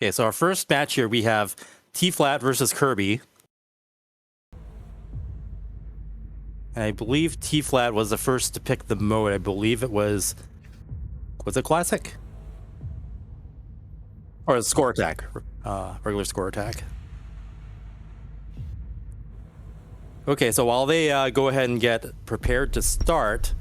Okay, so our first match here, we have T-Flat versus Kirby. And I believe T-Flat was the first to pick the mode. I believe it was it Classic? Or Score Attack, regular Score Attack. Okay, so while they go ahead and get prepared to start,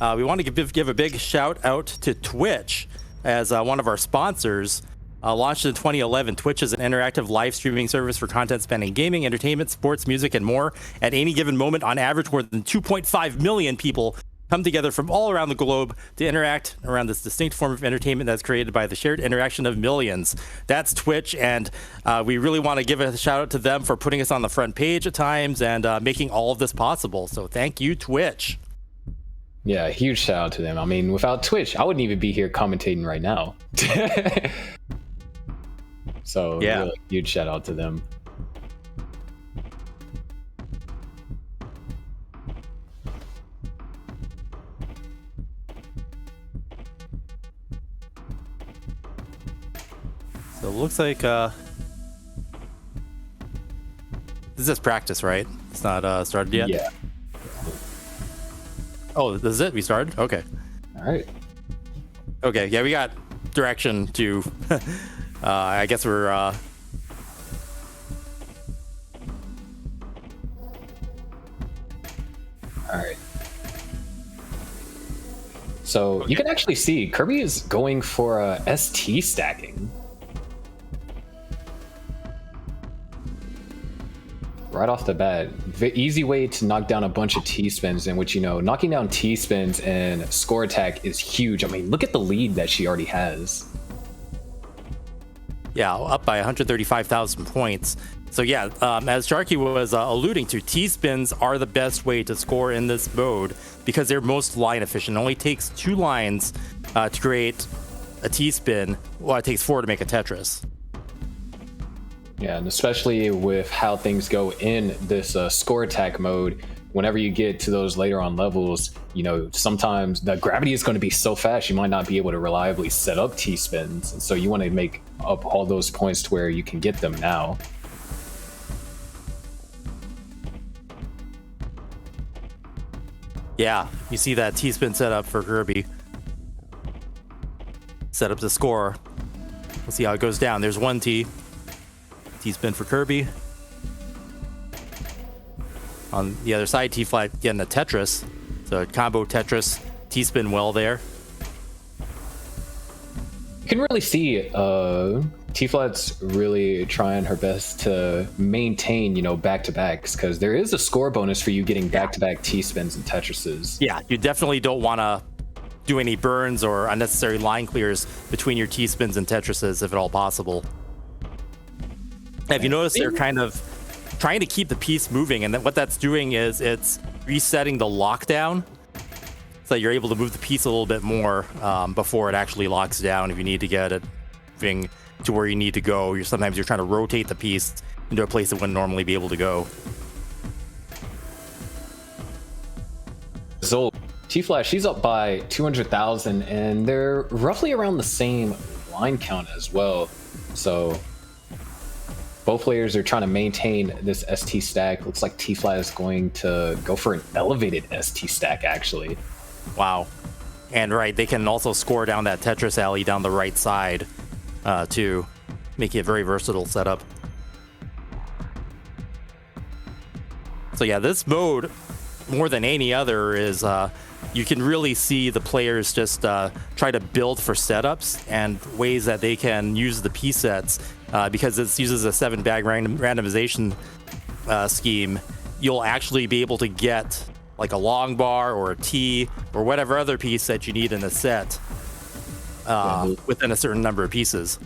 we want to give a big shout out to Twitch as one of our sponsors. Launched in 2011, Twitch is an interactive live streaming service for content spanning gaming, entertainment, sports, music, and more. At any given moment, on average, more than 2.5 million people come together from all around the globe to interact around this distinct form of entertainment that's created by the shared interaction of millions. That's Twitch, and we really want to give a shout out to them for putting us on the front page at times and making all of this possible. So thank you, Twitch. Yeah, huge shout out to them. I mean, without Twitch, I wouldn't even be here commentating right now. So yeah, really huge shout out to them. So it looks like this is practice, right? It's not started yet? Yeah. Oh, this is it? We started? Okay. All right. Okay, yeah, we got direction to... I guess we're... All right. So you can actually see Kirby is going for ST stacking. Right off the bat, the easy way to knock down a bunch of T-spins, in which, you know, knocking down T-spins and score attack is huge. I mean, look at the lead that she already has. Yeah, up by 135,000 points. So yeah, as Sharky was alluding to, T-spins are the best way to score in this mode because they're most line efficient. It only takes 2 lines to create a T-spin, while it takes 4 to make a Tetris. Yeah, and especially with how things go in this score attack mode, whenever you get to those later on levels, you know, sometimes the gravity is going to be so fast you might not be able to reliably set up T-spins. And so you want to make up all those points to where you can get them now. Yeah, you see that T-spin setup for Kirby. Set up the score. We'll see how it goes down. There's one T-spin for Kirby. On the other side, T-Flat getting a Tetris. So combo Tetris, T-spin well there. You can really see T-Flat's really trying her best to maintain, you know, back-to-backs, because there is a score bonus for you getting back-to-back T-spins and Tetrises. Yeah, you definitely don't want to do any burns or unnecessary line clears between your T-spins and Tetrises if at all possible. Have you noticed they're kind of trying to keep the piece moving, and what that's doing is it's resetting the lockdown so that you're able to move the piece a little bit more before it actually locks down if you need to get it moving to where you need to go. Sometimes you're trying to rotate the piece into a place it wouldn't normally be able to go. So T-Flat, she's up by 200,000, and they're roughly around the same line count as well. So both players are trying to maintain this ST stack. Looks like T-Flat is going to go for an elevated ST stack, actually. Wow. And right, they can also score down that Tetris alley down the right side, too, making it a very versatile setup. So yeah, this mode, more than any other, is you can really see the players just try to build for setups and ways that they can use the piece sets. Because it uses a 7-bag randomization scheme, you'll actually be able to get like a long bar or a T or whatever other piece that you need in a set within a certain number of pieces.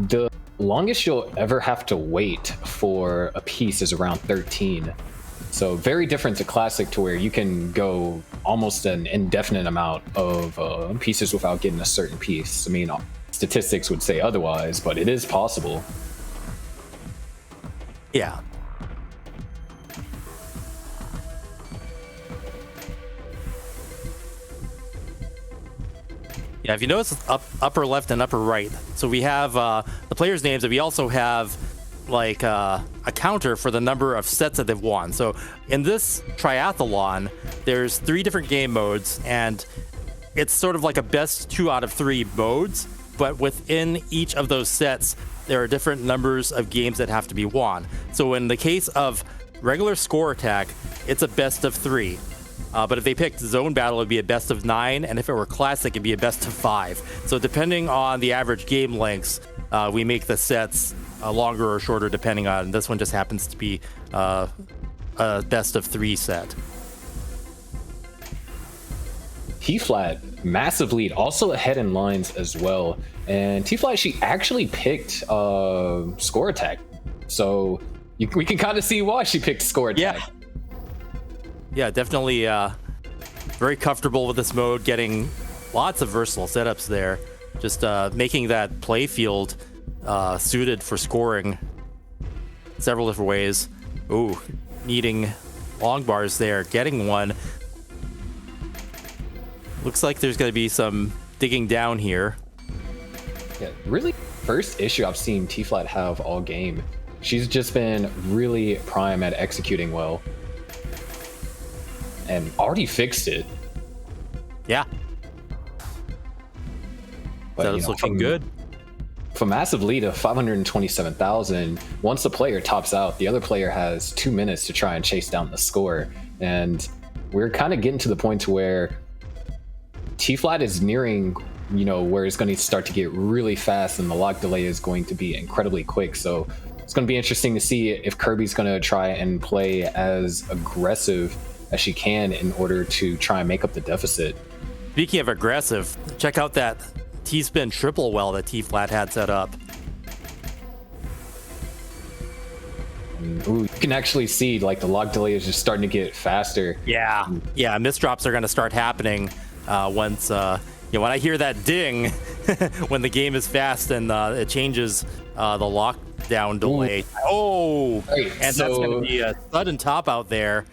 The longest you'll ever have to wait for a piece is around 13. So very different to Classic, to where you can go almost an indefinite amount of pieces without getting a certain piece. I mean, statistics would say otherwise, but it is possible. Yeah. Yeah, if you notice upper left and upper right, so we have the players' names, and we also have like a counter for the number of sets that they've won. So in this triathlon, there's 3 different game modes, and it's sort of like a best 2 out of 3 modes, but within each of those sets, there are different numbers of games that have to be won. So in the case of regular score attack, it's a best of 3. But if they picked zone battle, it'd be a best of 9, and if it were classic, it'd be a best of 5. So depending on the average game lengths, we make the sets longer or shorter depending on. This one just happens to be a best of 3 set. T-Flat, massive lead, also ahead in lines as well. And T-Flat, she actually picked score attack. So we can kind of see why she picked score attack. Yeah, definitely very comfortable with this mode, getting lots of versatile setups there. Just making that play field suited for scoring several different ways. Ooh, needing long bars there, getting one. Looks like there's going to be some digging down here. Yeah, really first issue I've seen T-Flat have all game. She's just been really prime at executing well. And already fixed it. Yeah. But, that is looking good. For massive lead of 527,000, once the player tops out, the other player has 2 minutes to try and chase down the score. And we're kind of getting to the point where T-Flat is nearing, where it's going to start to get really fast, and the lock delay is going to be incredibly quick. So it's going to be interesting to see if Kirby's going to try and play as aggressive as she can in order to try and make up the deficit. Speaking of aggressive, check out that T-spin triple well that T-Flat had set up. Ooh, you can actually see like the lock delay is just starting to get faster. Yeah, misdrops are going to start happening once when I hear that ding when the game is fast and it changes the lockdown delay. Oh, right, and so, that's going to be a sudden top out there.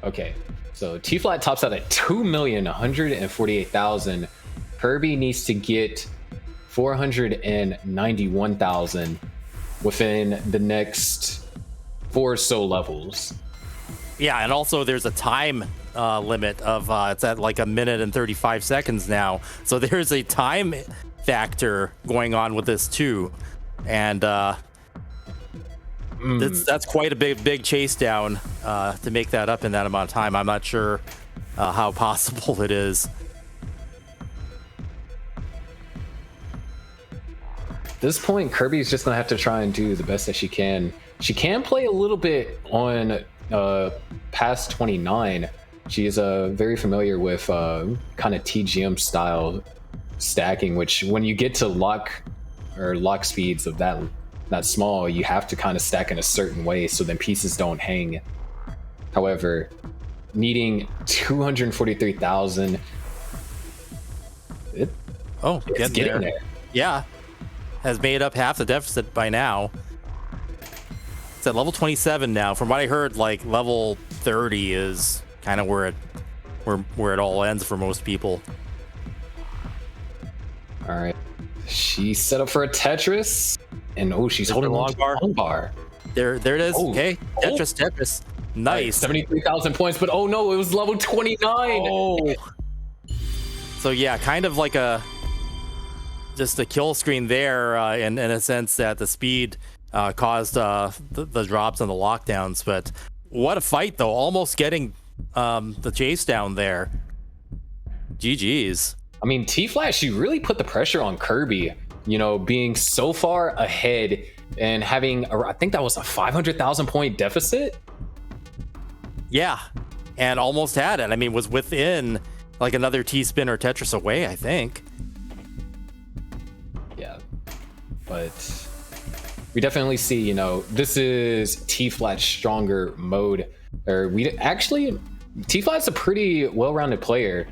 Okay, so T-Flat tops out at 2,148,000. Kirby needs to get 491,000 within the next 4 or so levels. Yeah, and also there's a time limit of it's at like 1 minute and 35 seconds now. So there's a time factor going on with this too, and that's quite a big chase down to make that up in that amount of time. I'm not sure how possible it is. At this point, Kirby's just gonna have to try and do the best that she can. She can play a little bit on past 29. She is very familiar with kind of TGM style stacking, which when you get to lock speeds of that small, you have to kind of stack in a certain way so then pieces don't hang. However, needing 243,000, it's getting there. Yeah, has made up half the deficit by now. It's at level 27 now. From what I heard, like level 30 is kind of where it all ends for most people. All right, she's set up for a Tetris, and she's holding a long bar. There it is. Okay, Tetris. Nice. 73,000 points, but oh no, it was level 29. Oh. So yeah, kind of like just a kill screen there, in a sense that the speed caused the drops and the lockdowns. But what a fight though! Almost getting the chase down there. GG's. I mean, T-Flat, she really put the pressure on Kirby. Being so far ahead and having I think that was a 500,000 point deficit. Yeah, and almost had it. I mean, was within like another T-spin or Tetris away, I think. Yeah, but we definitely see, this is T-Flat's stronger mode. Or T-Flat's a pretty well-rounded player.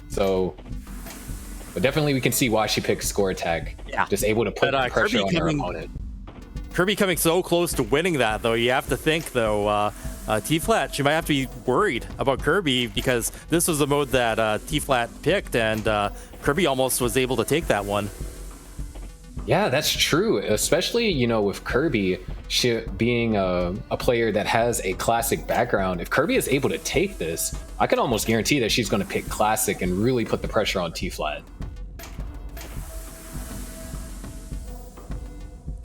So, but definitely we can see why she picked score attack. Yeah. Just able to put pressure Kirby on her opponent. Kirby coming so close to winning that, though. You have to think, though, T-Flat, she might have to be worried about Kirby because this was the mode that T-Flat picked, and Kirby almost was able to take that one. Yeah, that's true. Especially, you know, with Kirby being a player that has a classic background. If Kirby is able to take this, I can almost guarantee that she's going to pick classic and really put the pressure on T-Flat.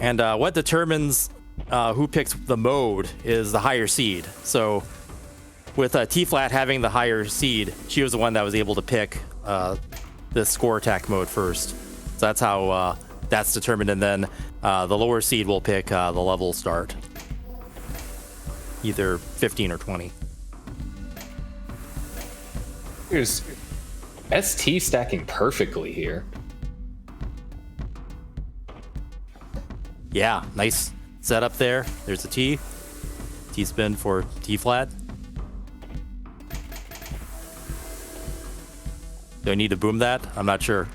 And what determines who picks the mode is the higher seed. So with T-Flat having the higher seed, she was the one that was able to pick the score attack mode first. So that's how that's determined. And then the lower seed will pick the level start, either 15 or 20. Here's ST stacking perfectly here. Yeah, nice setup there. There's a T. T-spin for T-flat. Do I need to boom that? I'm not sure.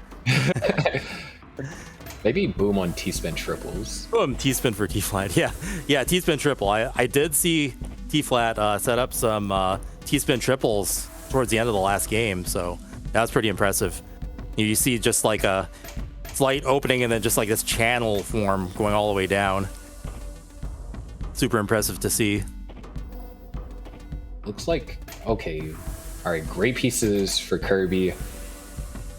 Maybe boom on T-spin triples. Boom, T-spin for T-flat. Yeah, T-spin triple. I did see T-flat set up some T-spin triples towards the end of the last game, so that was pretty impressive. You see just like a slight opening and then just like this channel form going all the way down. Super impressive to see. Looks like, okay, all right, great pieces for Kirby.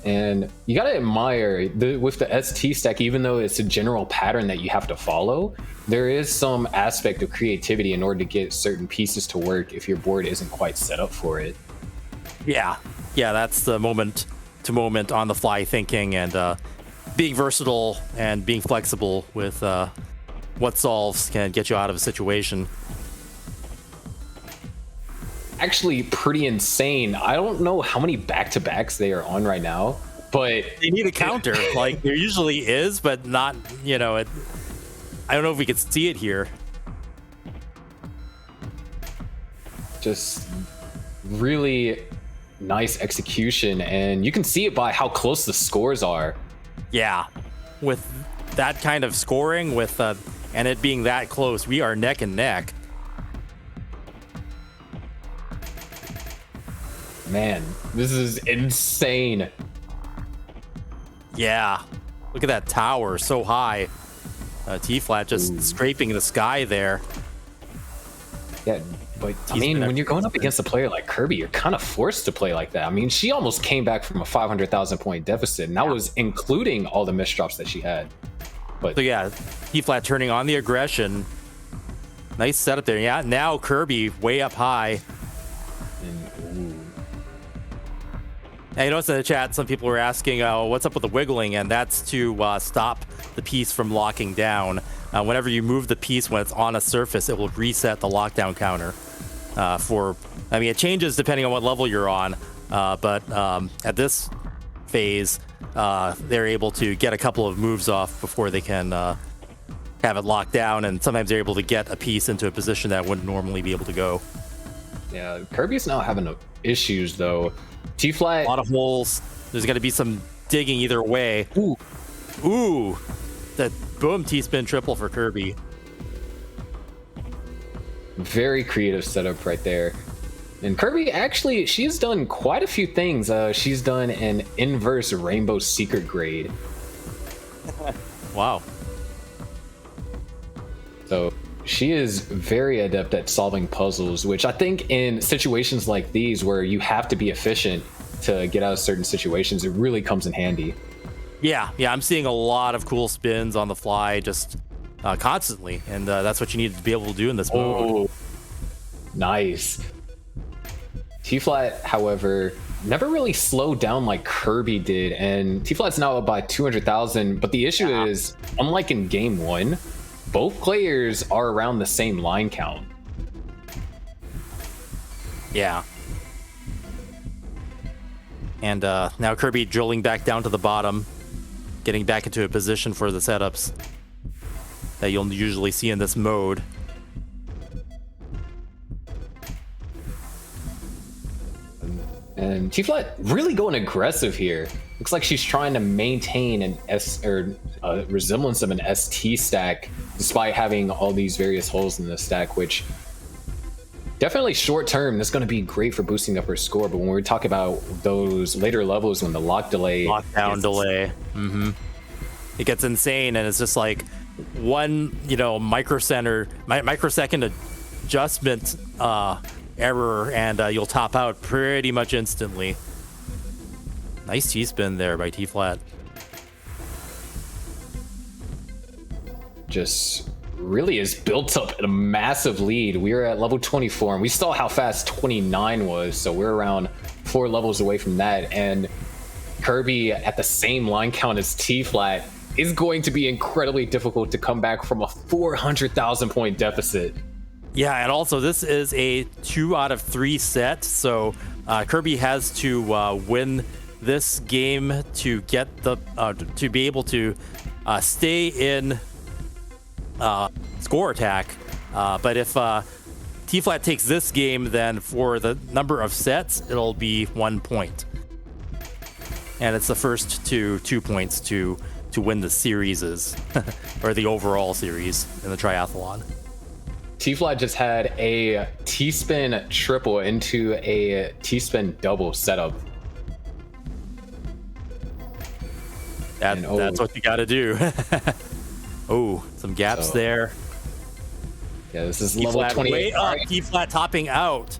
And you gotta admire, with the ST stack, even though it's a general pattern that you have to follow, there is some aspect of creativity in order to get certain pieces to work if your board isn't quite set up for it. Yeah, that's the moment to moment on the fly thinking and being versatile and being flexible with what solves can get you out of a situation. Actually, pretty insane. I don't know how many back-to-backs they are on right now, but they need a counter. Like there usually is, but not, you know, I don't know if we could see it here. Just really nice execution, and you can see it by how close the scores are. Yeah, with that kind of scoring, with and it being that close, we are neck and neck. Man, this is insane. Yeah, look at that tower, so high. T-flat just scraping the sky there. Yeah, but I mean, when you're going up against a player like Kirby, you're kind of forced to play like that. I mean, she almost came back from a 500,000 point deficit, and that was including all the misdrops that she had. But so yeah, T-flat turning on the aggression. Nice setup there. Yeah, now Kirby way up high. And you notice in the chat, some people were asking, what's up with the wiggling? And that's to stop the piece from locking down. Whenever you move the piece when it's on a surface, it will reset the lockdown counter. I mean, it changes depending on what level you're on. But at this phase, they're able to get a couple of moves off before they can have it locked down. And sometimes they're able to get a piece into a position that wouldn't normally be able to go. Yeah, Kirby's now having issues, though. T-flat. A lot of holes. There's going to be some digging either way. Ooh. That boom T-spin triple for Kirby. Very creative setup right there. And Kirby, actually, she's done quite a few things. She's done an inverse rainbow secret grade. Wow. So she is very adept at solving puzzles, which I think in situations like these where you have to be efficient to get out of certain situations, it really comes in handy. Yeah, I'm seeing a lot of cool spins on the fly just constantly, and that's what you need to be able to do in this mode. Nice. T-flat, however, never really slowed down like Kirby did, and T-flat's now up by 200,000, but the issue is, unlike in game one, both players are around the same line count. Yeah. And now Kirby drilling back down to the bottom, getting back into a position for the setups that you'll usually see in this mode. And T-Flat really going aggressive here. Looks like she's trying to maintain an a resemblance of an ST stack, despite having all these various holes in the stack, which definitely short term, that's going to be great for boosting up her score. But when we talk about those later levels, when the lockdown delay, it gets insane, and it's just like one, microsecond adjustment error, and you'll top out pretty much instantly. Nice T-spin there by T-Flat. Just really has built up a massive lead. We were at level 24, and we saw how fast 29 was, so we're around 4 levels away from that. And Kirby at the same line count as T-Flat is going to be incredibly difficult to come back from a 400,000 point deficit. Yeah, and also this is a 2 out of 3 set, so Kirby has to win this game to get the to be able to stay in score attack. But if T-Flat takes this game, then for the number of sets, it'll be 1 point, and it's the first 2 points to win the series or the overall series in the triathlon. T-Flat just had a T-spin triple into a T-spin double setup. That's what you got to do. Oh, some gaps there. Yeah, this is level 28. Way up, T-Flat topping out.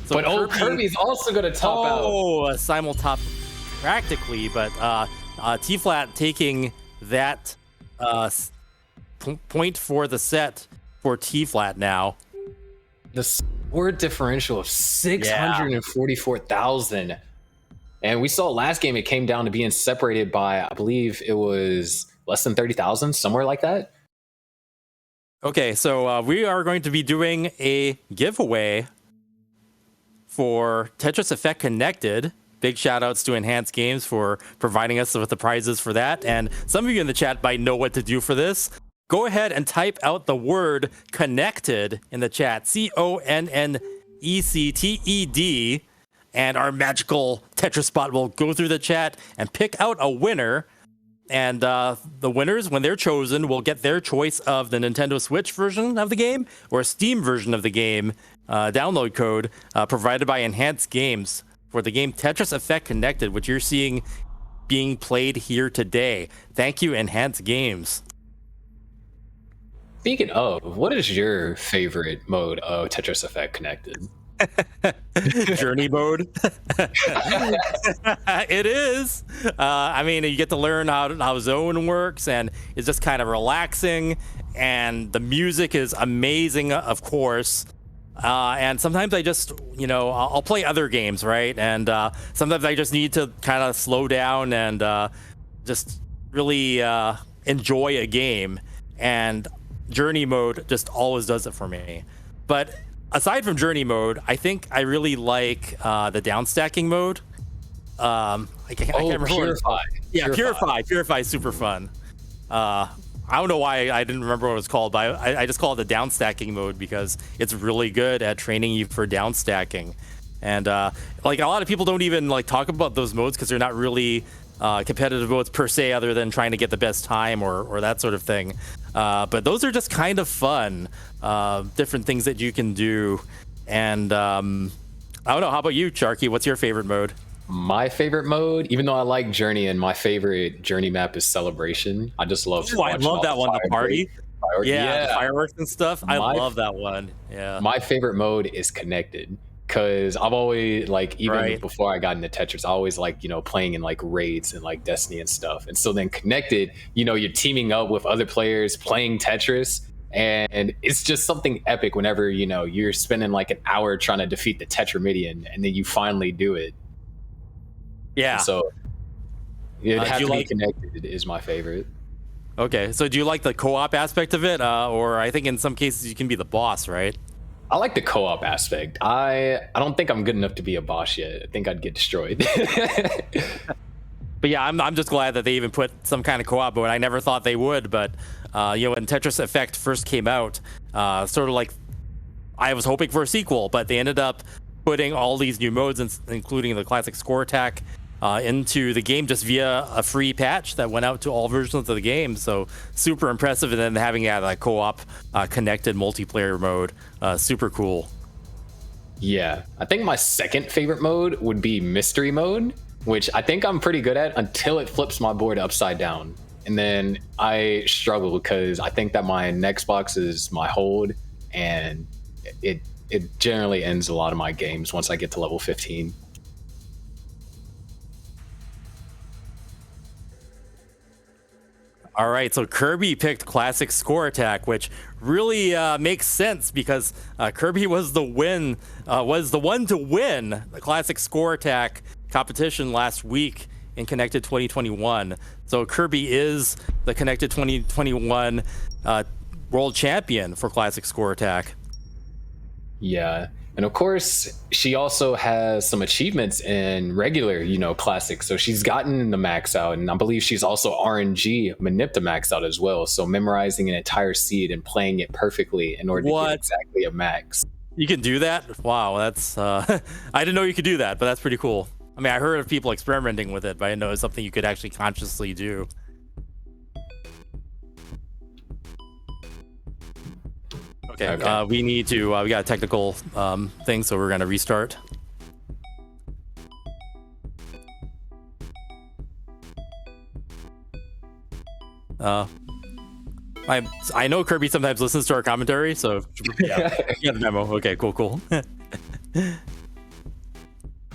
So but Kirby's also going to top out. Oh, simul top practically, but T-Flat taking that point for the set for T-Flat now. The score differential of 644,000. And we saw last game, it came down to being separated by, I believe it was less than 30,000, somewhere like that. Okay, so we are going to be doing a giveaway for Tetris Effect Connected. Big shout outs to Enhanced Games for providing us with the prizes for that. And some of you in the chat might know what to do for this. Go ahead and type out the word connected in the chat, CONNECTED, and our magical Tetris bot will go through the chat and pick out a winner. And the winners, when they're chosen, will get their choice of the Nintendo Switch version of the game or a Steam version of the game download code provided by Enhanced Games for the game Tetris Effect Connected, which you're seeing being played here today. Thank you, Enhanced Games. Speaking of, what is your favorite mode of Tetris Effect Connected? Journey mode. It is. I mean, you get to learn how zone works, and it's just kind of relaxing, and the music is amazing, of course. And sometimes I just, I'll play other games, right? And sometimes I just need to kind of slow down and just really enjoy a game. And Journey mode just always does it for me. But aside from Journey mode, I think I really like the downstacking mode. I can't remember. Purify. Yeah, Purify is super fun. I don't know why I didn't remember what it was called, but I just call it the downstacking mode because it's really good at training you for downstacking. And like a lot of people don't even like talk about those modes because they're not really competitive modes per se, other than trying to get the best time or that sort of thing. But those are just kind of fun, different things that you can do. And I don't know. How about you, Sharky? What's your favorite mode? My favorite mode, even though I like Journey, and my favorite Journey map is Celebration. I just love. Oh, I love that one. The party. Yeah, the fireworks and stuff. I love that one. Yeah. My favorite mode is Connected. Because I've always, even before I got into Tetris, I always playing in raids and Destiny and stuff. And so then Connected, you're teaming up with other players playing Tetris. And it's just something epic whenever, you're spending an hour trying to defeat the Tetramedian and then you finally do it. Yeah. And so it'd have to be Connected is my favorite. Okay. So do you like the co-op aspect of it? Or I think in some cases you can be the boss, right? I like the co-op aspect. I don't think I'm good enough to be a boss yet. I think I'd get destroyed. But yeah, I'm just glad that they even put some kind of co-op mode. I never thought they would, but when Tetris Effect first came out, sort of like I was hoping for a sequel, but they ended up putting all these new modes, including the classic score attack, into the game just via a free patch that went out to all versions of the game. So super impressive. And then having that co-op connected multiplayer mode, super cool. Yeah, I think my second favorite mode would be mystery mode, which I think I'm pretty good at until it flips my board upside down. And then I struggle because I think that my next box is my hold, and it generally ends a lot of my games once I get to level 15. All right, so Kirby picked classic score attack, which really makes sense because Kirby was the one to win the classic score attack competition last week in Connected 2021. So Kirby is the Connected 2021 world champion for classic score attack. Yeah. And of course, she also has some achievements in regular, classic. So she's gotten the max out, and I believe she's also RNG manip the max out as well. So memorizing an entire seed and playing it perfectly in order to get exactly a max. You can do that? Wow, that's I didn't know you could do that, but that's pretty cool. I mean, I heard of people experimenting with it, but I didn't know it was something you could actually consciously do. Okay. We got a technical thing, so we're gonna restart. I know Kirby sometimes listens to our commentary, so yeah, you got the memo. Okay, cool.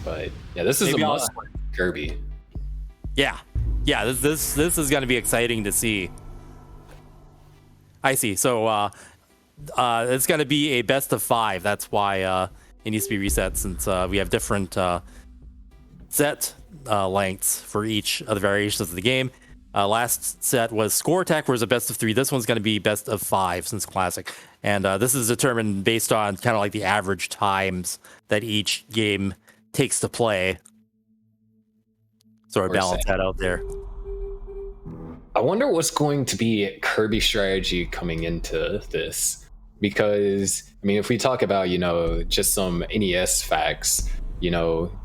But yeah, this is a must for Kirby. Yeah, this is gonna be exciting to see. I see. So it's going to be a best of 5. That's why it needs to be reset, since we have different set lengths for each of the variations of the game. Last set was score attack, where it's a best of 3. This one's going to be best of 5 since classic. And this is determined based on kind of like the average times that each game takes to play. Sort of balance that out there. I wonder what's going to be Kirby's strategy coming into this. Because, I mean, if we talk about, just some NES facts,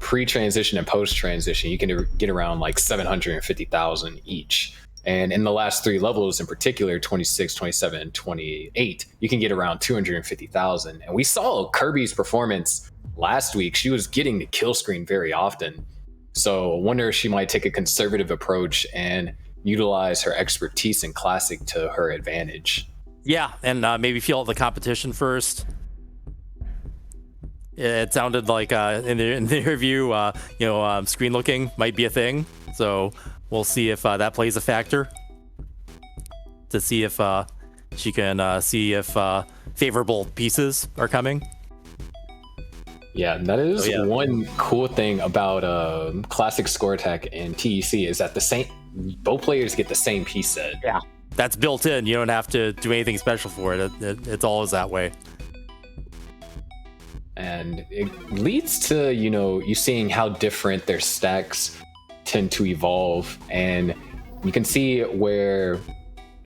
pre-transition and post-transition, you can get around like 750,000 each. And in the last 3 levels in particular, 26, 27, and 28, you can get around 250,000. And we saw Kirby's performance last week. She was getting the kill screen very often. So I wonder if she might take a conservative approach and utilize her expertise in classic to her advantage. Yeah, and maybe feel out the competition first. It sounded like in the interview, screen looking might be a thing. So we'll see if that plays a factor. To see if she can see if favorable pieces are coming. Yeah, that is one cool thing about classic score attack and TEC is that both players get the same piece set. Yeah. That's built in. You don't have to do anything special for it. It's always that way. And it leads to, you seeing how different their stacks tend to evolve. And you can see where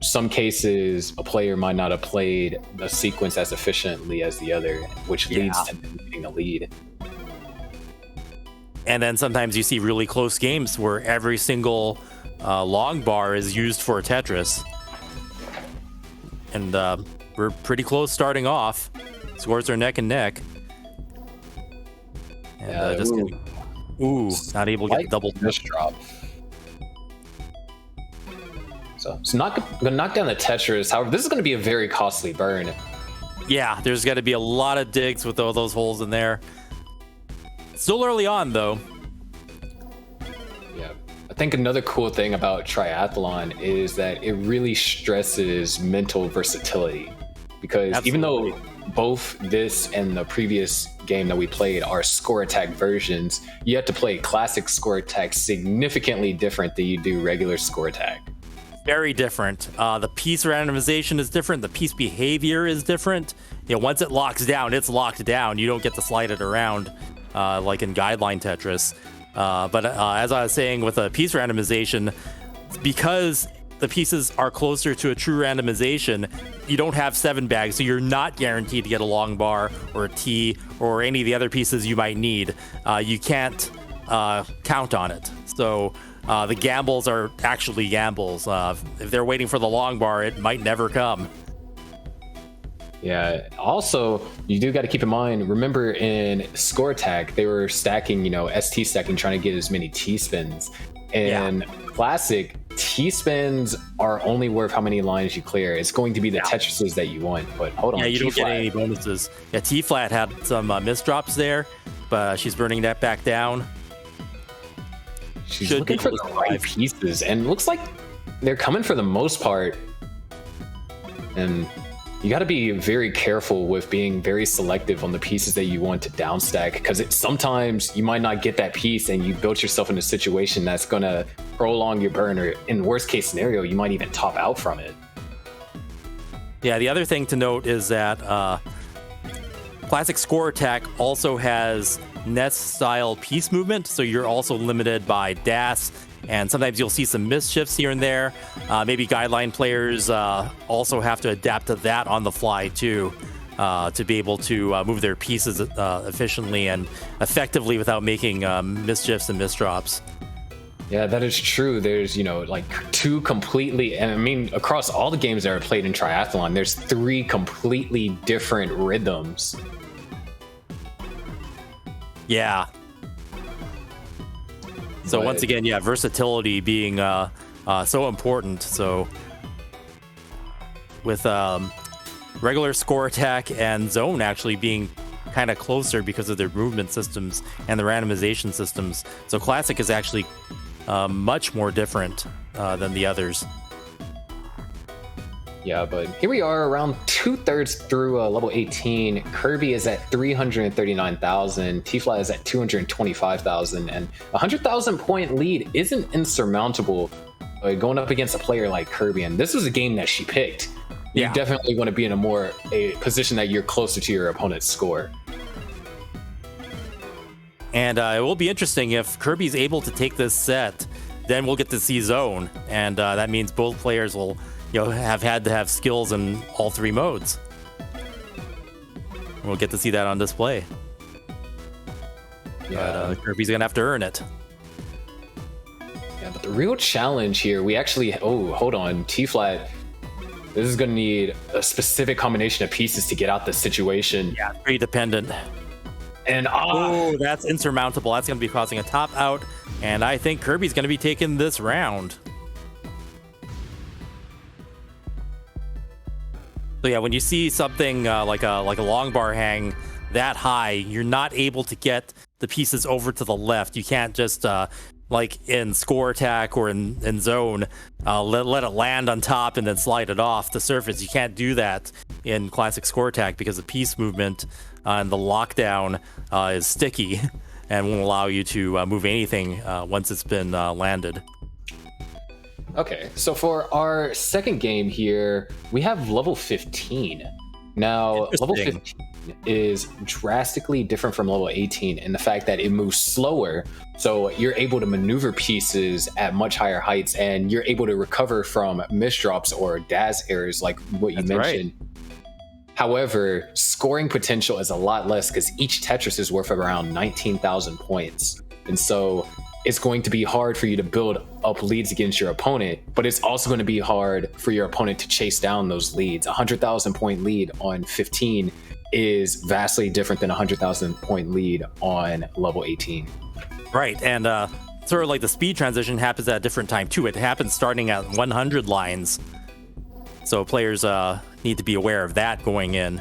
some cases a player might not have played the sequence as efficiently as the other, which leads to them getting a lead. And then sometimes you see really close games where every single long bar is used for Tetris. And we're pretty close starting off. Scores are neck and neck. And not able to get the double drop. So it's not going to knock down the Tetris. However, this is going to be a very costly burn. Yeah, there's got to be a lot of digs with all those holes in there. Still early on, though. Yeah. I think another cool thing about Triathlon is that it really stresses mental versatility. Because even though both this and the previous game that we played are score attack versions, you have to play classic score attack significantly different than you do regular score attack. Very different. The piece randomization is different. The piece behavior is different. Once it locks down, it's locked down. You don't get to slide it around like in guideline Tetris. But as I was saying, with a piece randomization, because the pieces are closer to a true randomization, you don't have 7 bags, so you're not guaranteed to get a long bar or a T or any of the other pieces you might need. You can't count on it. So the gambles are actually gambles. If they're waiting for the long bar, it might never come. Yeah. Also, you do got to keep in mind, remember in Score Attack, they were stacking, ST stacking, trying to get as many T spins. And Classic, T spins are only worth how many lines you clear. It's going to be the Tetrises that you want. But hold on. Yeah, you don't get any bonuses. Yeah, T flat had some misdrops there, but she's burning that back down. She's looking for the right pieces, and looks like they're coming for the most part. And you got to be very careful with being very selective on the pieces that you want to downstack, because sometimes you might not get that piece and you built yourself in a situation that's going to prolong your burn, or in worst case scenario, you might even top out from it. Yeah, the other thing to note is that Classic Score Attack also has Nest-style piece movement, so you're also limited by DAS, and sometimes you'll see some misshifts here and there. Maybe guideline players also have to adapt to that on the fly too, to be able to move their pieces efficiently and effectively without making misshifts and misdrops. Yeah, that is true. There's, like 2 completely, and I mean, across all the games that are played in Triathlon, there's 3 completely different rhythms. Yeah. So once again, versatility being so important. So with regular Score Attack and Zone actually being kind of closer because of their movement systems and the randomization systems. So Classic is actually much more different than the others. Yeah, but here we are around 2/3 through level 18. Kirby is at 339,000. T-Fly is at 225,000, and a 100,000 point lead isn't insurmountable going up against a player like Kirby. And this was a game that she picked. You definitely want to be in a position that you're closer to your opponent's score. And it will be interesting if Kirby's able to take this set, then we'll get to see Zone, and that means both players will have had to have skills in all 3 modes. We'll get to see that on display. Yeah. But Kirby's gonna have to earn it. Yeah, but the real challenge here, we actually, hold on, T-Flat, this is gonna need a specific combination of pieces to get out the situation. Yeah, pretty dependent. And that's insurmountable. That's gonna be causing a top out, and I think Kirby's gonna be taking this round. So yeah, when you see something like a long bar hang that high, you're not able to get the pieces over to the left. You can't just like in Score Attack or in Zone let it land on top and then slide it off the surface. You can't do that in Classic Score Attack because the piece movement and the lockdown is sticky and won't allow you to move anything once it's been landed. Okay, so for our second game here, we have level 15. Now, level 15 is drastically different from level 18 in the fact that it moves slower, so you're able to maneuver pieces at much higher heights, and you're able to recover from misdrops or DAS errors like what you mentioned. Right. However, scoring potential is a lot less because each Tetris is worth around 19,000 points. And so it's going to be hard for you to build up leads against your opponent, but it's also going to be hard for your opponent to chase down those leads. 100,000 point lead on 15 is vastly different than a 100,000 point lead on level 18. Right, and sort of like the speed transition happens at a different time too. It happens starting at 100 lines. So players need to be aware of that going in.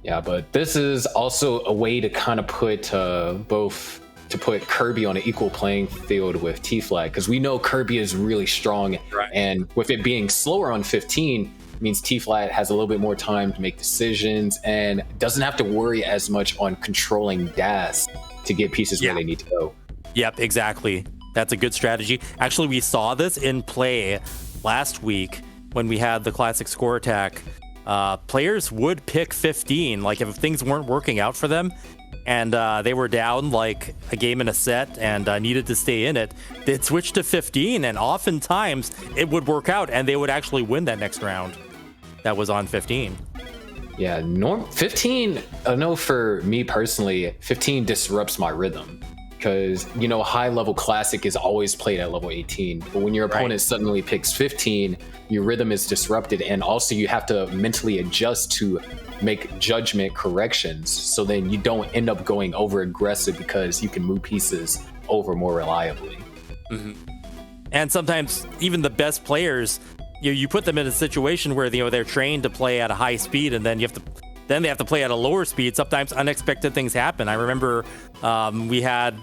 Yeah, but this is also a way to kind of put put Kirby on an equal playing field with T-Flat, because we know Kirby is really strong, right. And with it being slower on 15 means T-Flat has a little bit more time to make decisions and doesn't have to worry as much on controlling DAS to get pieces where they need to go. Yep, exactly. That's a good strategy. Actually, we saw this in play last week when we had the Classic Score Attack. Players would pick 15. Like if things weren't working out for them, and they were down like a game in a set and needed to stay in it, they'd switch to 15, and oftentimes it would work out and they would actually win that next round that was on 15. Yeah, 15, I know for me personally, 15 disrupts my rhythm. Because, you know, high level classic is always played at level 18. But when your opponent suddenly picks 15, your rhythm is disrupted. And also you have to mentally adjust to make judgment corrections. So then you don't end up going over aggressive because you can move pieces over more reliably. Mm-hmm. And sometimes even the best players, you put them in a situation where, you know, they're trained to play at a high speed, and then they have to play at a lower speed. Sometimes unexpected things happen. I remember we had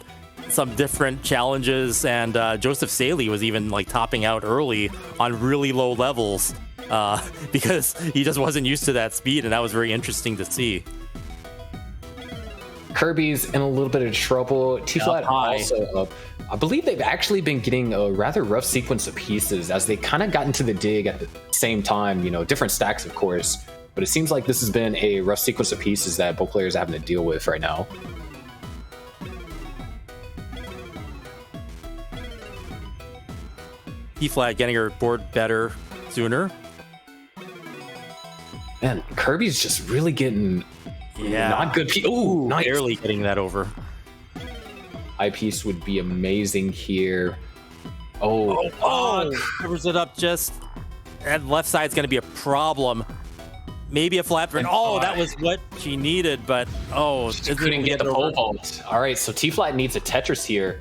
some different challenges, and Joseph Saley was even like topping out early on really low levels because he just wasn't used to that speed, and that was very interesting to see. Kirby's in a little bit of trouble. T-Flat also up. I believe they've actually been getting a rather rough sequence of pieces as they kind of got into the dig at the same time, you know, different stacks, of course. But it seems like this has been a rough sequence of pieces that both players are having to deal with right now. T-Flat getting her board better sooner. Man, Kirby's just really getting not good. Ooh, nice. Barely getting that over. Eyepiece would be amazing here. Covers it up just. And left side's going to be a problem. Maybe a flat turn. That was what she needed, but she couldn't get the pole vault. All right, so T-Flat needs a Tetris here.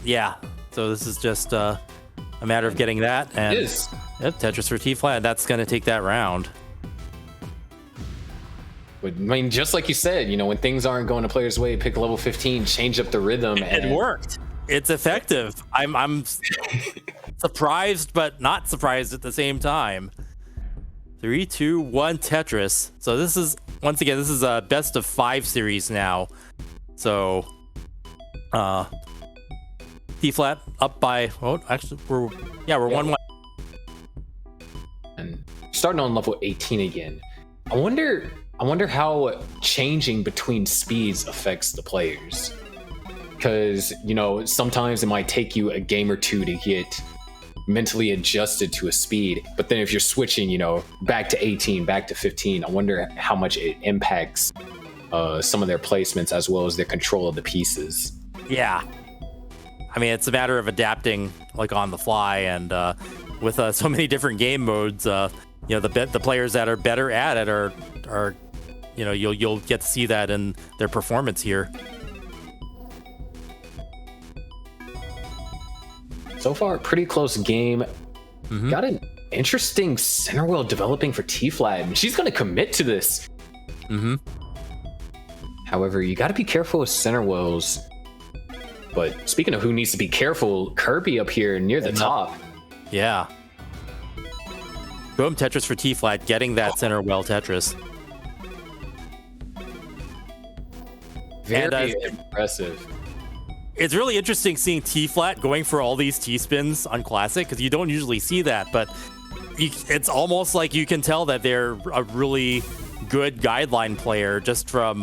Yeah, so this is just a matter of getting that. And it is. Yep, Tetris for T-Flat. That's going to take that round. But, I mean, just like you said, you know, when things aren't going to players' way, pick level 15, change up the rhythm. It worked. It's effective. I'm surprised, but not surprised at the same time. 3, 2, 1 Tetris. So this is, once again, this is a best of 5 series now. So T-Flat up by, actually we're 1-1. And starting on level 18 again. I wonder how changing between speeds affects the players. Because, you know, sometimes it might take you a game or two to get mentally adjusted to a speed. But then if you're switching, you know, back to 18, back to 15, I wonder how much it impacts some of their placements as well as their control of the pieces. Yeah. I mean, it's a matter of adapting like on the fly, and with so many different game modes, you know, the players that are better at it are you know, you'll get to see that in their performance here. So far, pretty close game. Mm-hmm. Got an interesting center wheel developing for T-Flat, and she's going to commit to this. Mm-hmm. However, you got to be careful with center wheels. But speaking of who needs to be careful, Kirby up here near the top. Yeah. Boom, Tetris for T-Flat, getting that center well Tetris. Very impressive. It's really interesting seeing T-Flat going for all these T-spins on Classic, because you don't usually see that, but it's almost like you can tell that they're a really good guideline player just from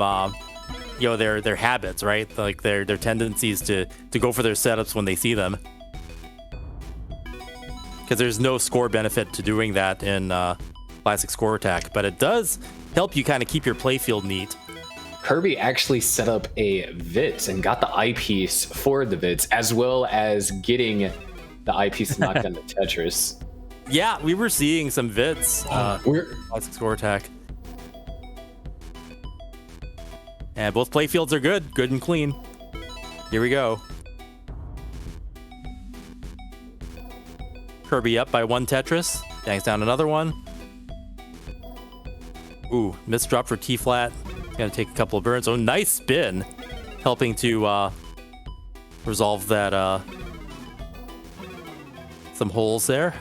you know, their habits, right? Like their tendencies to go for their setups when they see them. Because there's no score benefit to doing that in Classic Score Attack, but it does help you kind of keep your playfield neat. Kirby actually set up a VITS and got the eyepiece for the VITS, as well as getting the eyepiece knocked down to Tetris. Yeah, we were seeing some VITS. Classic Score Attack. And both playfields are good and clean. Here we go. Kirby up by 1 Tetris. Bangs down another one. Ooh, missed drop for T-Flat. Gonna take a couple of burns. Oh, nice spin. Helping to resolve that some holes there.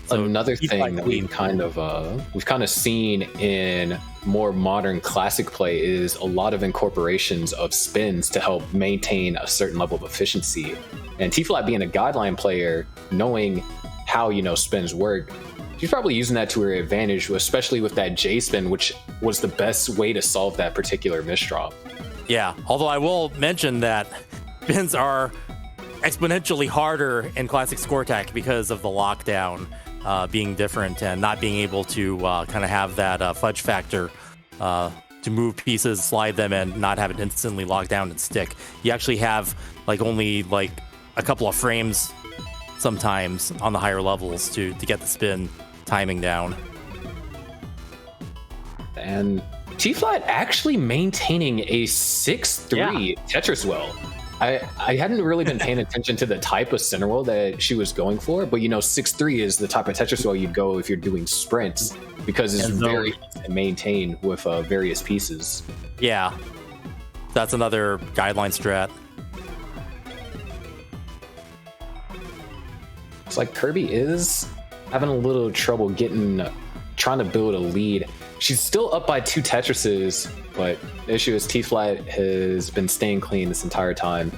So another thing that we've kind of seen in more modern classic play is a lot of incorporations of spins to help maintain a certain level of efficiency. And T-Flat being a guideline player, knowing how, you know, spins work, she's probably using that to her advantage, especially with that J spin, which was the best way to solve that particular misdraw. Yeah, although I will mention that spins are exponentially harder in Classic Score Attack because of the lockdown being different and not being able to kind of have that fudge factor to move pieces, slide them, and not have it instantly lock down and stick. You actually have like only like a couple of frames sometimes on the higher levels to get the spin timing down. And T-Flat actually maintaining a 6-3 Tetris well. I hadn't really been paying attention to the type of center well that she was going for, but 6-3 is the type of Tetris well you'd go if you're doing sprints, because it's very easy to maintain with various pieces. Yeah, that's another guideline strat. It's like Kirby is having a little trouble trying to build a lead. She's still up by 2 Tetrises, but the issue is T-Flat has been staying clean this entire time.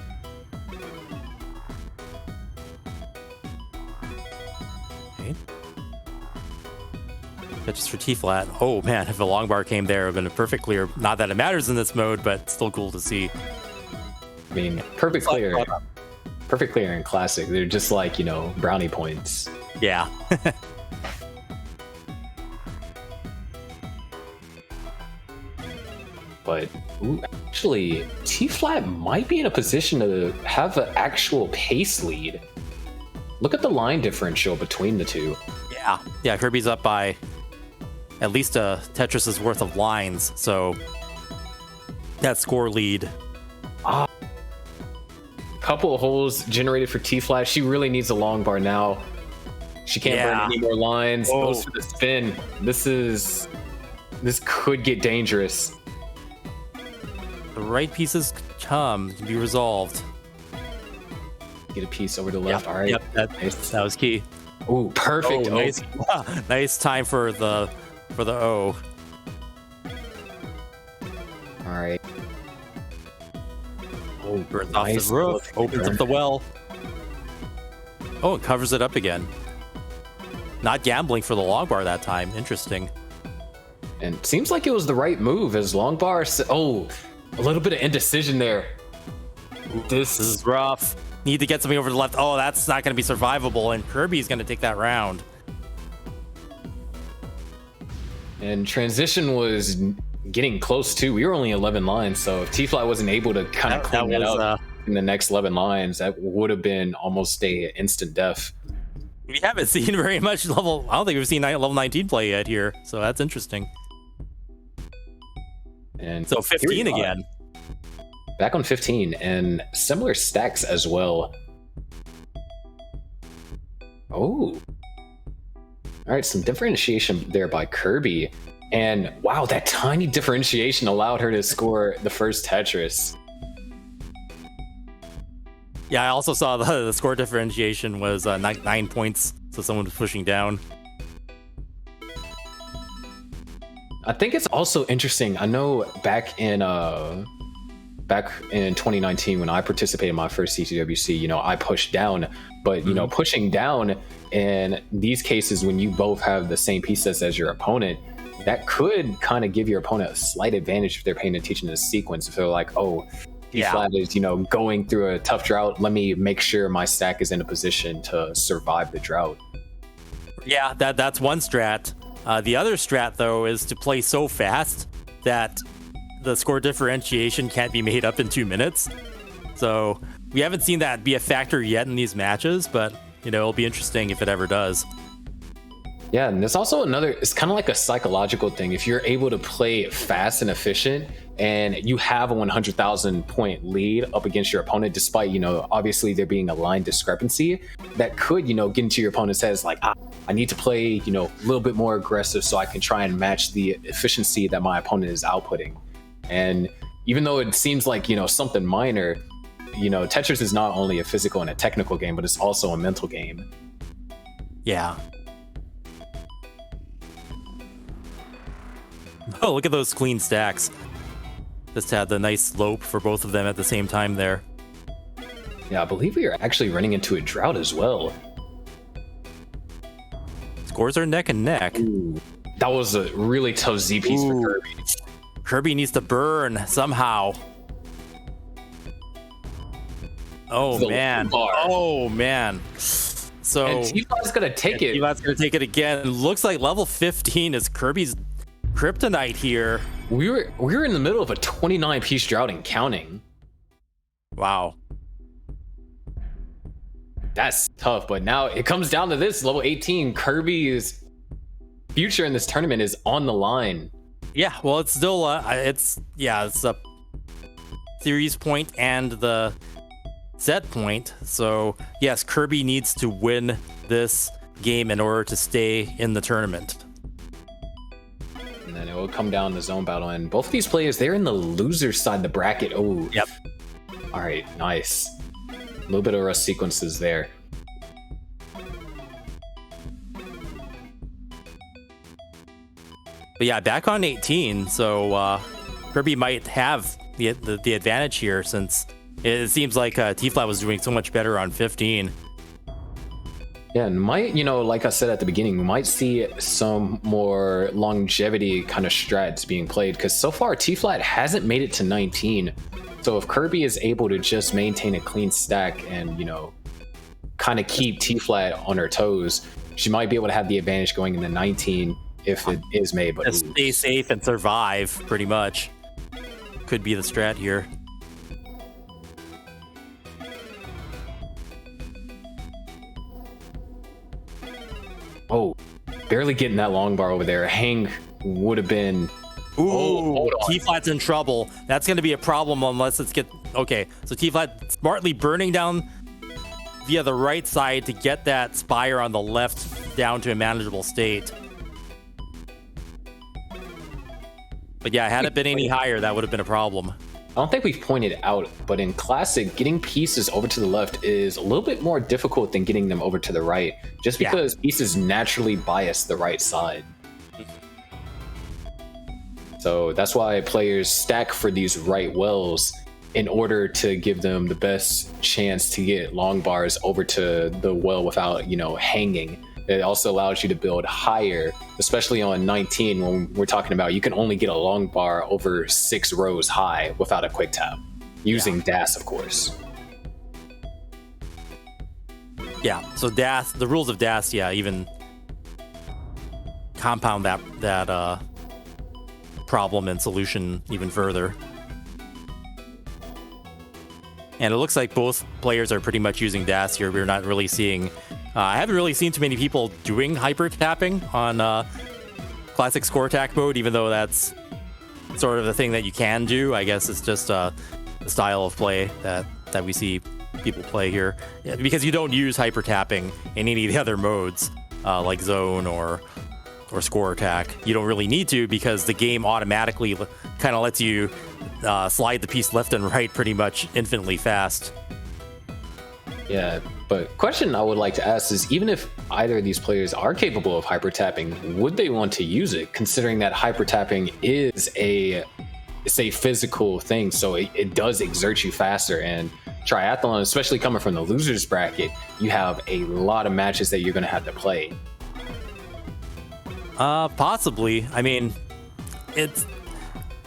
Okay. Tetris for T-Flat. Oh man, if a long bar came there, it would have been a perfect clear. Not that it matters in this mode, but still cool to see. I mean, perfect clear in Classic. They're just like, brownie points. Yeah. But actually, T-Flat might be in a position to have an actual pace lead. Look at the line differential between the two. Yeah, Kirby's up by at least a Tetris's worth of lines, so that score lead. Couple of holes generated for T-Flat. She really needs a long bar now. She can't burn any more lines. Goes for the spin. This could get dangerous. The right pieces can be resolved. Get a piece over to the left. All right. Yep, that was key. Ooh, perfect. Nice, nice time for the O. All right. Oh, burns off the roof, opens up the well. Oh, it covers it up again. Not gambling for the long bar that time. Interesting. And seems like it was the right move as long bar. A little bit of indecision there. This is rough. Need to get something over to the left. Oh, that's not going to be survivable, and Kirby's going to take that round. And transition was getting close too. We were only 11 lines, so if T-Flat wasn't able to kind of clean that up in the next 11 lines, that would have been almost a instant death. We haven't seen very much level. I don't think we've seen level 19 play yet here, so that's interesting. And so 15 again. Back on 15 and similar stacks as well. Oh. All right, some differentiation there by Kirby. And wow, that tiny differentiation allowed her to score the first Tetris. Yeah, I also saw the score differentiation was 9 points, so someone was pushing down. I think it's also interesting. I know back in 2019 when I participated in my first CTWC, I pushed down, but pushing down in these cases when you both have the same pieces as your opponent, that could kind of give your opponent a slight advantage if they're paying attention to the sequence. If they're like, oh, T-Flat is going through a tough drought, let me make sure my stack is in a position to survive the drought. Yeah, that's one strat. The other strat, though, is to play so fast that the score differentiation can't be made up in 2 minutes. So we haven't seen that be a factor yet in these matches, but it'll be interesting if it ever does. Yeah, and there's also it's kind of like a psychological thing. If you're able to play fast and efficient and you have a 100,000 point lead up against your opponent, despite, obviously there being a line discrepancy, that could, get into your opponent's heads like, I need to play, a little bit more aggressive so I can try and match the efficiency that my opponent is outputting. And even though it seems like, something minor, Tetris is not only a physical and a technical game, but it's also a mental game. Yeah. Oh, look at those clean stacks. Just had the nice slope for both of them at the same time there. Yeah, I believe we are actually running into a drought as well. scores are neck and neck. Ooh, that was a really tough Z piece for Kirby. Kirby needs to burn somehow. Oh man. Oh man. So and T-Flat's gonna take it. T-Flat's gonna take it again. It looks like level 15 is Kirby's kryptonite here. We were in the middle of a 29 piece drought and counting. Wow. That's tough, but now it comes down to this. Level 18, Kirby's future in this tournament is on the line. Yeah, well, it's still it's a series point and the set point. So yes, Kirby needs to win this game in order to stay in the tournament. And then it will come down to zone battle, and both of these players, they're in the loser side of the bracket. Oh, yep. All right, nice. A little bit of rust sequences there. But yeah, back on 18, so Kirby might have the advantage here, since it seems like T-Flat was doing so much better on 15. Yeah, and might, like I said at the beginning, we might see some more longevity kind of strats being played, because so far T-Flat hasn't made it to 19. So if Kirby is able to just maintain a clean stack and, kind of keep T-Flat on her toes, she might be able to have the advantage going into 19 if it is made. But just stay safe and survive, pretty much. Could be the strat here. Oh, barely getting that long bar over there. A hang would have been... Ooh, T-Flat's in trouble. That's going to be a problem unless it's okay, so T-Flat smartly burning down via the right side to get that spire on the left down to a manageable state. But yeah, had it been any higher, that would have been a problem. I don't think we've pointed out, but in Classic, getting pieces over to the left is a little bit more difficult than getting them over to the right, just because pieces naturally bias the right side. So that's why players stack for these right wells in order to give them the best chance to get long bars over to the well without, hanging. It also allows you to build higher, especially on 19 when we're talking about you can only get a long bar over 6 rows high without a quick tap, using DAS, of course. Yeah, so DAS, the rules of DAS, even compound that problem and solution even further. And it looks like both players are pretty much using DAS here. We're not really seeing... I haven't really seen too many people doing hyper tapping on Classic Score Attack mode, even though that's sort of the thing that you can do. I guess it's just the style of play that we see people play here. Yeah, because you don't use hyper tapping in any of the other modes, like Zone or Score Attack. You don't really need to, because the game automatically kind of lets you slide the piece left and right pretty much infinitely fast. Yeah, but question I would like to ask is, even if either of these players are capable of hyper tapping, would they want to use it, considering that hyper tapping is a physical thing, so it does exert you faster? And Triathlon, especially coming from the losers bracket, you have a lot of matches that you're going to have to play. Possibly. I mean,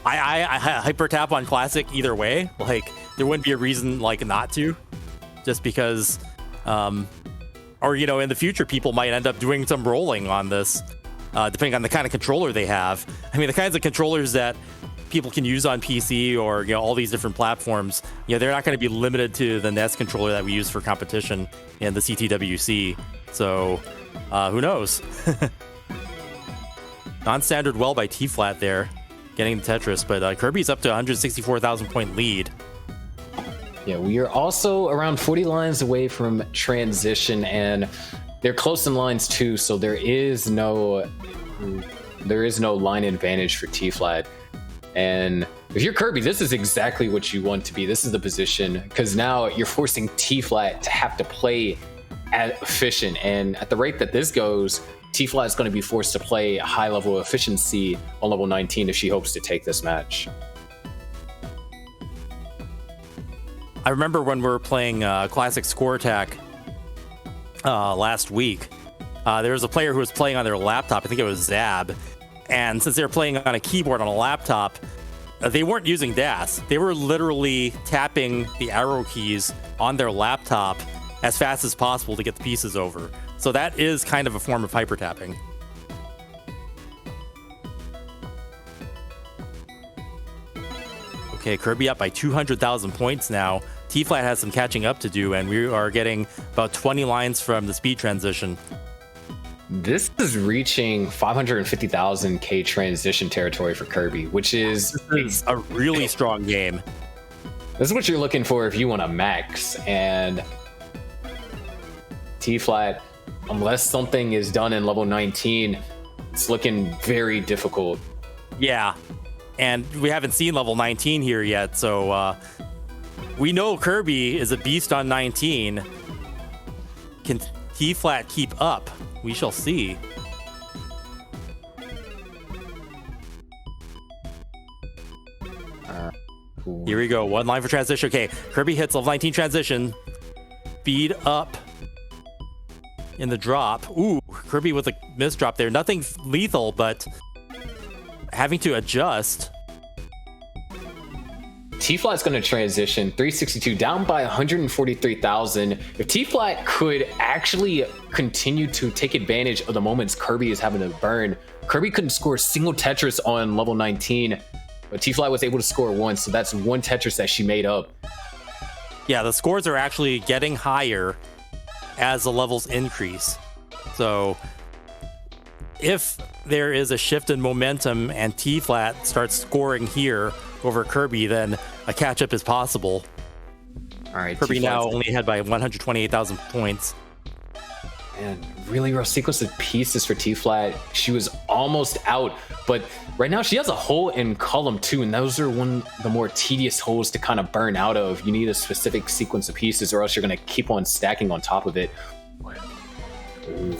I hyper tap on Classic either way. Like, there wouldn't be a reason not to, just because, or in the future people might end up doing some rolling on this, depending on the kind of controller they have. I mean, the kinds of controllers that people can use on PC or all these different platforms, they're not going to be limited to the NES controller that we use for competition in the CTWC. So who knows? Non-standard well by T-Flat there, getting the Tetris, but Kirby's up to 164,000 point lead. Yeah, we are also around 40 lines away from transition, and they're close in lines too, so there is no line advantage for T-Flat. And if you're Kirby, this is exactly what you want to be. This is the position, because now you're forcing T-Flat to have to play efficient, and at the rate that this goes, T-Flat is going to be forced to play a high level of efficiency on level 19 if she hopes to take this match. I remember when we were playing Classic Score Attack last week, There was a player who was playing on their laptop. I think it was Zab. And since they were playing on a keyboard on a laptop, they weren't using DAS. They were literally tapping the arrow keys on their laptop as fast as possible to get the pieces over. So that is kind of a form of hyper tapping. Okay, Kirby up by 200,000 points now. T-Flat has some catching up to do, and we are getting about 20 lines from the speed transition. This is reaching 550,000 K transition territory for Kirby, which is a really strong game. This is what you're looking for if you want to max. And T-Flat, unless something is done in level 19, it's looking very difficult. Yeah, and we haven't seen level 19 here yet, so we know Kirby is a beast on 19. Can T-Flat keep up? We shall see. Here we go. One line for transition. Okay, Kirby hits level 19 transition. Speed up in the drop. Ooh, Kirby with a misdrop there. Nothing lethal, but having to adjust. T-Flat's going to transition 362 down by 143,000. If T-Flat could actually continue to take advantage of the moments Kirby is having to burn, Kirby couldn't score a single Tetris on level 19, but T-Flat was able to score one, so that's one Tetris that she made up. Yeah, the scores are actually getting higher as the levels increase. So if there is a shift in momentum and T-Flat starts scoring here over Kirby, then a catch-up is possible. All right, Kirby now only ahead by 128,000 points. And really rough sequence of pieces for T-Flat. She was almost out, but right now she has a hole in column 2, and those are one of the more tedious holes to kind of burn out of. You need a specific sequence of pieces, or else you're going to keep on stacking on top of it.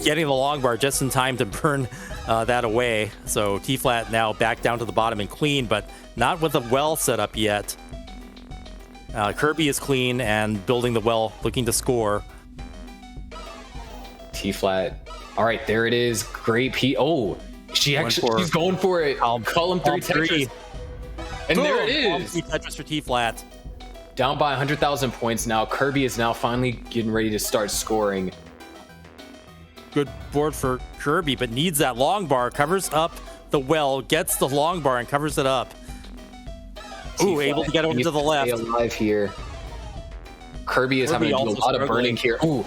Getting the long bar just in time to burn that away. So T-Flat now back down to the bottom and clean, but not with the well set up yet. Kirby is clean and building the well, looking to score. T-Flat. All right, there it is. Great P. Oh, she's going for it. Column 3 Tetris. And boom, there it is. Column 3 Tetris for T-Flat. Down by 100,000 points now. Kirby is now finally getting ready to start scoring. Good board for Kirby, but needs that long bar. Covers up the well, gets the long bar and covers it up. Ooh, able to get over to the left. Alive here. Kirby is having to do a lot of burning here. Ooh.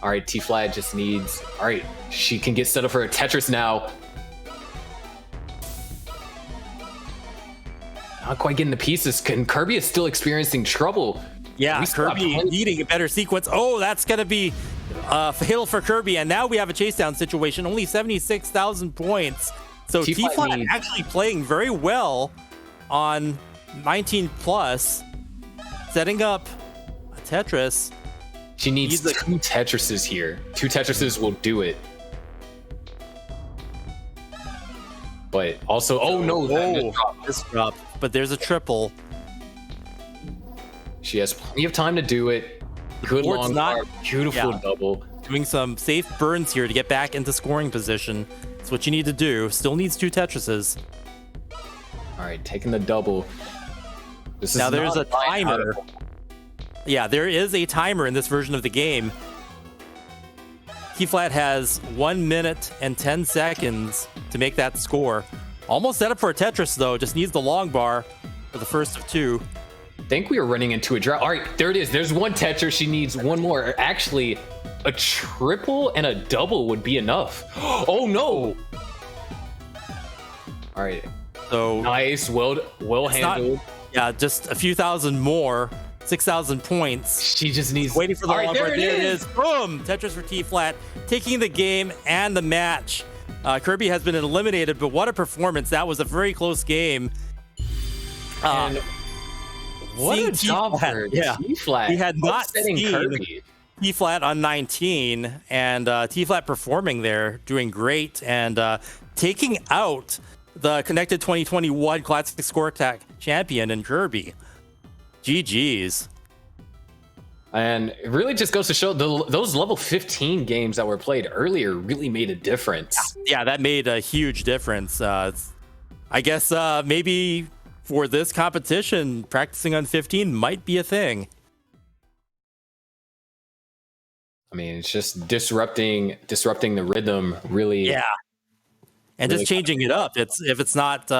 All right, T-Flat just needs... All right, she can get set up for a Tetris now. Not quite getting the pieces. Kirby is still experiencing trouble. Yeah, Kirby needing a better sequence. Oh, that's going to be fatal for Kirby. And now we have a chase down situation. Only 76,000 points. So T-Flat actually playing very well on 19 plus, setting up a Tetris. She needs 2 Tetrises here. 2 Tetrises will do it. But also, oh no, this drop. But there's a triple. She has plenty of time to do it. Good long bar, beautiful double. Doing some safe burns here to get back into scoring position. That's what you need to do. Still needs 2 Tetrises. All right, taking the double. This now there's a timer. Yeah, there is a timer in this version of the game. T-Flat has 1 minute and 10 seconds to make that score. Almost set up for a Tetris, though. Just needs the long bar for the first of 2. I think we are running into a drought. All right, there it is. There's 1 Tetris. She needs 1 more. Actually, a triple and a double would be enough. Oh, no. All right. So nice. Well handled. Yeah, just a few thousand more. 6,000 points. She just needs... Waiting for the long bar. There it is. Boom! Tetris for T-Flat. Taking the game and the match. Kirby has been eliminated, but what a performance. That was a very close game. What a job for T-Flat. We had not seen T-Flat on 19, and T-Flat performing there, doing great, and taking out the Connected 2021 Classic Score Attack champion in Kirby. GG's. And it really just goes to show those level 15 games that were played earlier really made a difference. Yeah, that made a huge difference. I guess maybe for this competition, practicing on 15 might be a thing. I mean, it's just disrupting the rhythm, really. Yeah, and really just changing it up. If it's not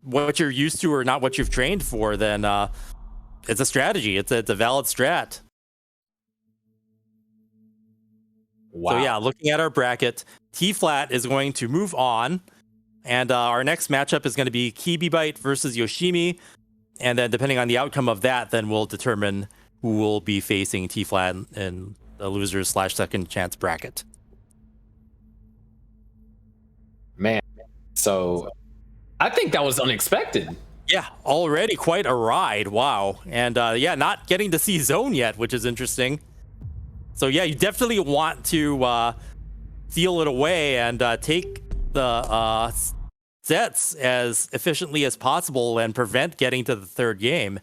what you're used to or not what you've trained for, then it's a strategy. It's a valid strat. Wow. So yeah, looking at our bracket, T Flat is going to move on, and our next matchup is going to be Kibibite versus Yoshimi, and then depending on the outcome of that, then we'll determine who will be facing T Flat in the losers / second chance bracket. Man, so I think that was unexpected. Yeah, already quite a ride. Wow, and yeah, not getting to see Zone yet, which is interesting. So yeah, you definitely want to seal it away and take the sets as efficiently as possible and prevent getting to the third game.